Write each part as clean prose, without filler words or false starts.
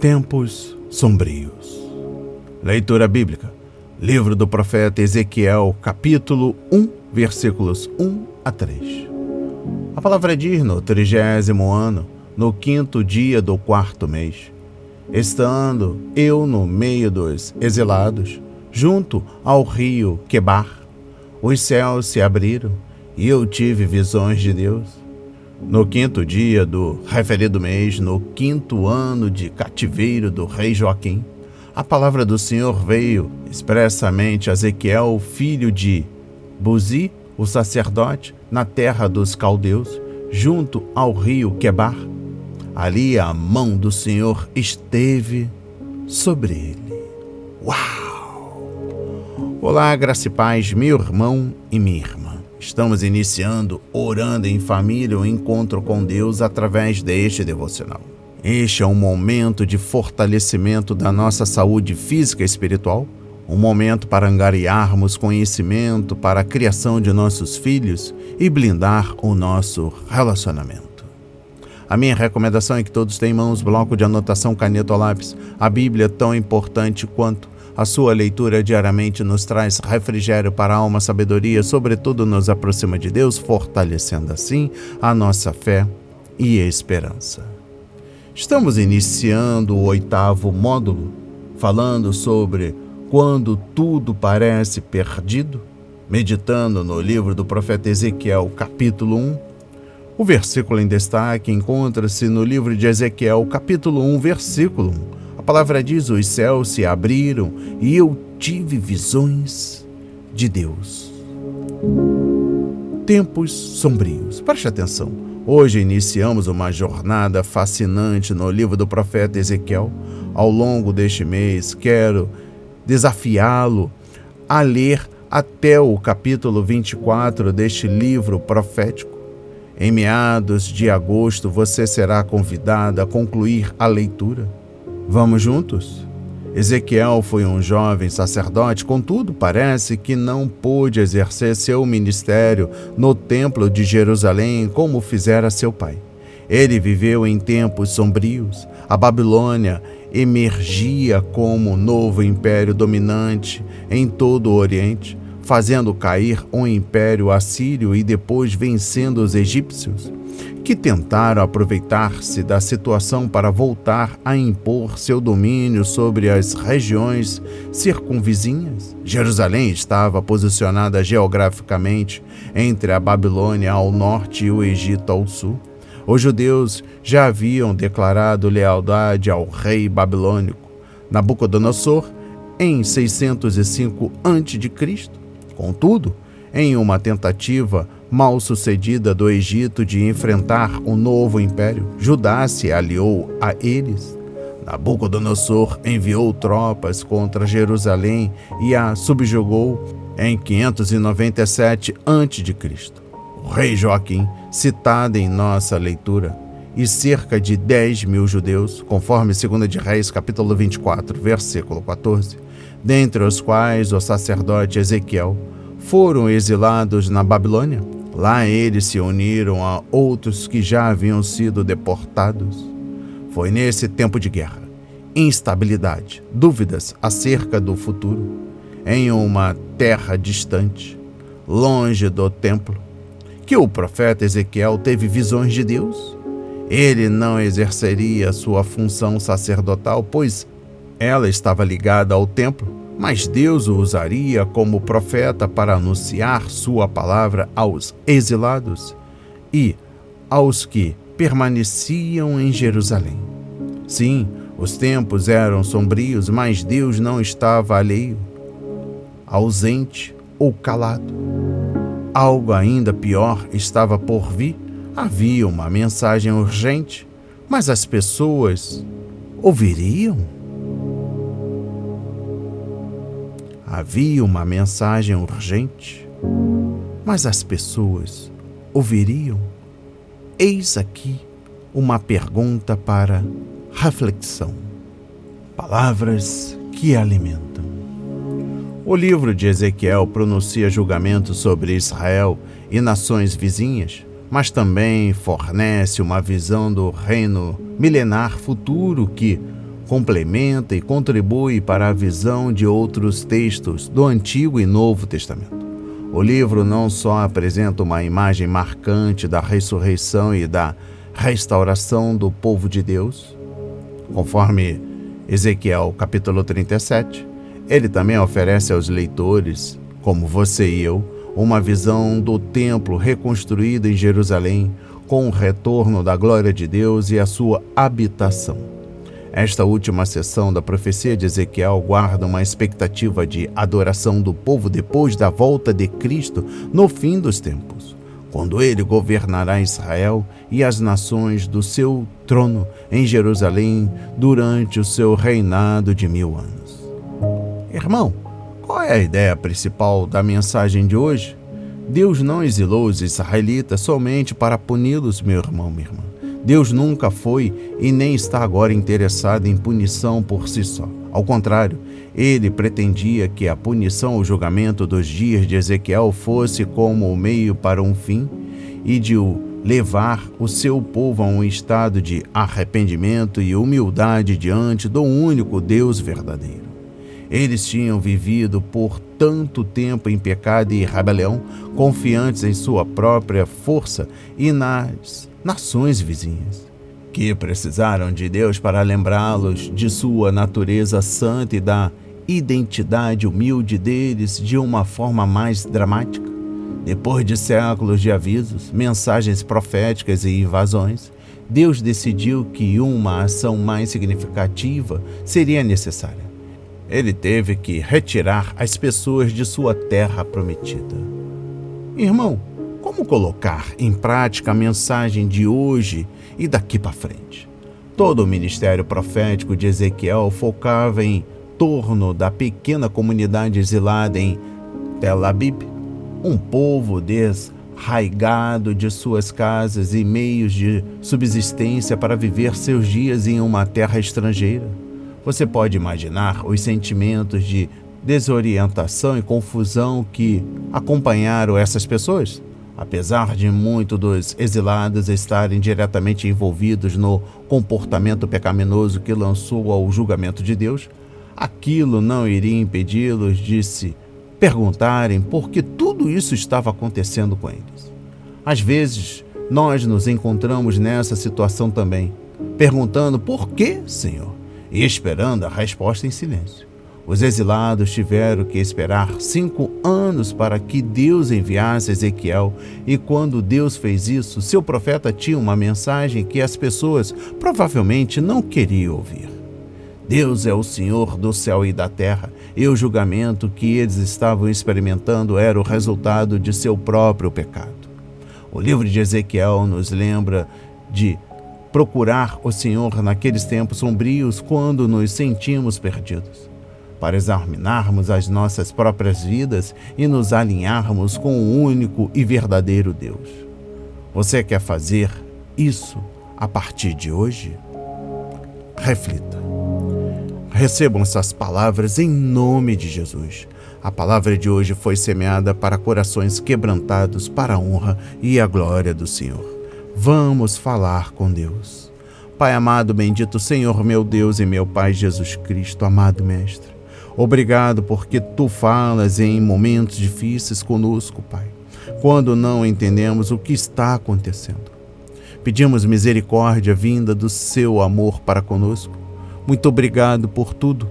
Tempos sombrios. Leitura bíblica. Livro do profeta Ezequiel, capítulo 1, versículos 1 a 3. A palavra diz: no 30º ano, no 5º dia do 4º mês, estando eu no meio dos exilados, junto ao rio Quebar, os céus se abriram e eu tive visões de Deus. No 5º dia do referido mês, no 5º ano de cativeiro do rei Joaquim, a palavra do Senhor veio expressamente a Ezequiel, filho de Buzi, o sacerdote, na terra dos caldeus, junto ao rio Quebar. Ali a mão do Senhor esteve sobre ele. Uau! Olá, graça e paz, meu irmão e minha irmã. Estamos iniciando Orando em Família, o encontro com Deus através deste devocional. Este é um momento de fortalecimento da nossa saúde física e espiritual, um momento para angariarmos conhecimento para a criação de nossos filhos e blindar o nosso relacionamento. A minha recomendação é que todos tenham em mãos bloco de anotação, caneta ou lápis. A Bíblia é tão importante quanto a sua leitura diariamente nos traz refrigério para a alma, sabedoria, sobretudo nos aproxima de Deus, fortalecendo assim a nossa fé e esperança. Estamos iniciando o 8º módulo, falando sobre quando tudo parece perdido, meditando no livro do profeta Ezequiel, capítulo 1. O versículo em destaque encontra-se no livro de Ezequiel, capítulo 1, versículo 1. A palavra diz: os céus se abriram e eu tive visões de Deus. Tempos sombrios. Preste atenção. Hoje iniciamos uma jornada fascinante no livro do profeta Ezequiel. Ao longo deste mês, quero desafiá-lo a ler até o capítulo 24 deste livro profético. Em meados de agosto, você será convidado a concluir a leitura. Vamos juntos? Ezequiel foi um jovem sacerdote, contudo, parece que não pôde exercer seu ministério no templo de Jerusalém como fizera seu pai. Ele viveu em tempos sombrios. A Babilônia emergia como novo império dominante em todo o Oriente, fazendo cair um império assírio e depois vencendo os egípcios, que tentaram aproveitar-se da situação para voltar a impor seu domínio sobre as regiões circunvizinhas. Jerusalém estava posicionada geograficamente entre a Babilônia ao norte e o Egito ao sul. Os judeus já haviam declarado lealdade ao rei babilônico Nabucodonosor em 605 a.C. Contudo, em uma tentativa mal sucedida do Egito de enfrentar um novo império, Judá se aliou a eles. Nabucodonosor enviou tropas contra Jerusalém e a subjugou em 597 a.C. O rei Joaquim, citado em nossa leitura, e cerca de 10.000 judeus, conforme 2 de Reis, capítulo 24, versículo 14, dentre os quais o sacerdote Ezequiel, foram exilados na Babilônia. Lá eles se uniram a outros que já haviam sido deportados. Foi nesse tempo de guerra, instabilidade, dúvidas acerca do futuro, em uma terra distante, longe do templo, que o profeta Ezequiel teve visões de Deus. Ele não exerceria sua função sacerdotal, pois ela estava ligada ao templo, mas Deus o usaria como profeta para anunciar sua palavra aos exilados e aos que permaneciam em Jerusalém. Sim, os tempos eram sombrios, mas Deus não estava alheio, ausente ou calado. Algo ainda pior estava por vir. Havia uma mensagem urgente, mas as pessoas ouviriam? Havia uma mensagem urgente, mas as pessoas ouviriam? Eis aqui uma pergunta para reflexão. Palavras que alimentam. O livro de Ezequiel pronuncia julgamentos sobre Israel e nações vizinhas, mas também fornece uma visão do reino milenar futuro que complementa e contribui para a visão de outros textos do Antigo e Novo Testamento. O livro não só apresenta uma imagem marcante da ressurreição e da restauração do povo de Deus, conforme Ezequiel capítulo 37, ele também oferece aos leitores, como você e eu, uma visão do templo reconstruído em Jerusalém, com o retorno da glória de Deus e a sua habitação. Esta última sessão da profecia de Ezequiel guarda uma expectativa de adoração do povo depois da volta de Cristo no fim dos tempos, quando ele governará Israel e as nações do seu trono em Jerusalém durante o seu reinado de 1000 anos. Irmão, qual é a ideia principal da mensagem de hoje? Deus não exilou os israelitas somente para puni-los, meu irmão, minha irmã. Deus nunca foi e nem está agora interessado em punição por si só. Ao contrário, ele pretendia que a punição ou julgamento dos dias de Ezequiel fosse como o meio para um fim e de levar o seu povo a um estado de arrependimento e humildade diante do único Deus verdadeiro. Eles tinham vivido por tanto tempo em pecado e rebelião, confiantes em sua própria força e nas nações vizinhas, que precisaram de Deus para lembrá-los de sua natureza santa e da identidade humilde deles de uma forma mais dramática. Depois de séculos de avisos, mensagens proféticas e invasões, Deus decidiu que uma ação mais significativa seria necessária. Ele teve que retirar as pessoas de sua terra prometida. Irmão, como colocar em prática a mensagem de hoje e daqui para frente? Todo o ministério profético de Ezequiel focava em torno da pequena comunidade exilada em Tel Abib, um povo desarraigado de suas casas e meios de subsistência para viver seus dias em uma terra estrangeira. Você pode imaginar os sentimentos de desorientação e confusão que acompanharam essas pessoas? Apesar de muitos dos exilados estarem diretamente envolvidos no comportamento pecaminoso que lançou ao julgamento de Deus, aquilo não iria impedi-los de se perguntarem por que tudo isso estava acontecendo com eles. Às vezes, nós nos encontramos nessa situação também, perguntando por que, Senhor? E esperando a resposta em silêncio. Os exilados tiveram que esperar 5 anos para que Deus enviasse Ezequiel, e quando Deus fez isso, seu profeta tinha uma mensagem que as pessoas provavelmente não queriam ouvir. Deus é o Senhor do céu e da terra, e o julgamento que eles estavam experimentando era o resultado de seu próprio pecado. O livro de Ezequiel nos lembra de procurar o Senhor naqueles tempos sombrios quando nos sentimos perdidos, para examinarmos as nossas próprias vidas e nos alinharmos com o único e verdadeiro Deus. Você quer fazer isso a partir de hoje? Reflita. Recebam essas palavras em nome de Jesus. A palavra de hoje foi semeada para corações quebrantados para a honra e a glória do Senhor. Vamos falar com Deus. Pai amado, bendito Senhor, meu Deus e meu Pai Jesus Cristo, amado Mestre. Obrigado porque Tu falas em momentos difíceis conosco, Pai, quando não entendemos o que está acontecendo. Pedimos misericórdia vinda do Seu amor para conosco. Muito obrigado por tudo,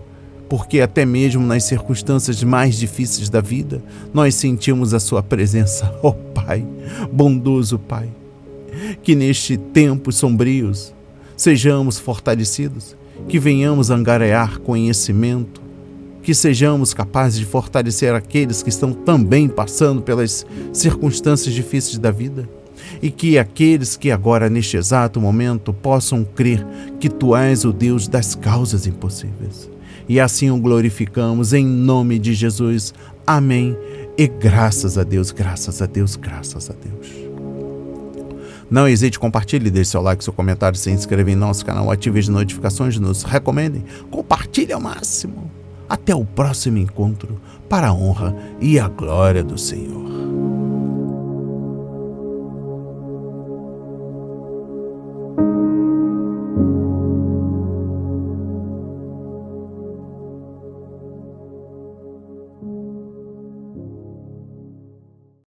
porque até mesmo nas circunstâncias mais difíceis da vida, nós sentimos a Sua presença, ó Pai, bondoso Pai. Que neste tempos sombrios sejamos fortalecidos, que venhamos angariar conhecimento, que sejamos capazes de fortalecer aqueles que estão também passando pelas circunstâncias difíceis da vida, e que aqueles que agora neste exato momento possam crer que Tu és o Deus das causas impossíveis. E assim o glorificamos em nome de Jesus. Amém. E graças a Deus, graças a Deus, graças a Deus. Não hesite, compartilhe, deixe seu like, seu comentário, se inscreva em nosso canal, ative as notificações, nos recomendem, compartilhe ao máximo. Até o próximo encontro, para a honra e a glória do Senhor.